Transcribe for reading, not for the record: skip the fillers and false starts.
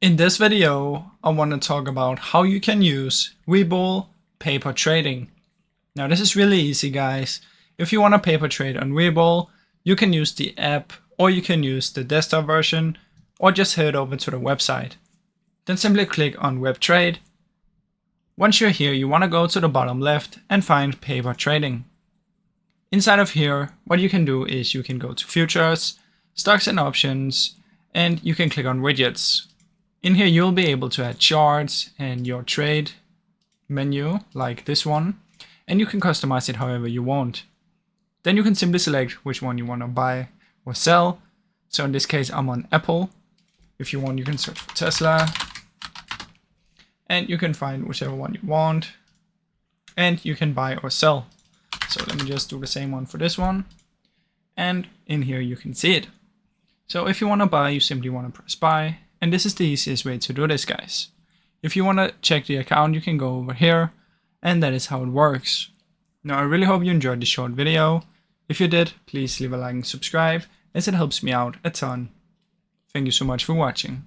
In this video, I want to talk about how you can use Webull paper trading. Now this is really easy, guys. If you want to paper trade on Webull, you can use the app or you can use the desktop version or just head over to the website. Then simply click on Web Trade. Once you're here, you want to go to the bottom left and find paper trading. Inside of here, what you can do is you can go to futures, stocks and options, and you can click on widgets. In here, you'll be able to add charts and your trade menu like this one, and you can customize it however you want. Then you can simply select which one you want to buy or sell. So in this case, I'm on Apple. If you want, you can search for Tesla, and you can find whichever one you want, and you can buy or sell. So let me just do the same one for this one. And in here you can see it. So if you want to buy, you simply want to press buy. And this is the easiest way to do this, guys. If you want to check the account, you can go over here. And that is how it works. Now I really hope you enjoyed this short video. If you did, please leave a like and subscribe, as it helps me out a ton. Thank you so much for watching.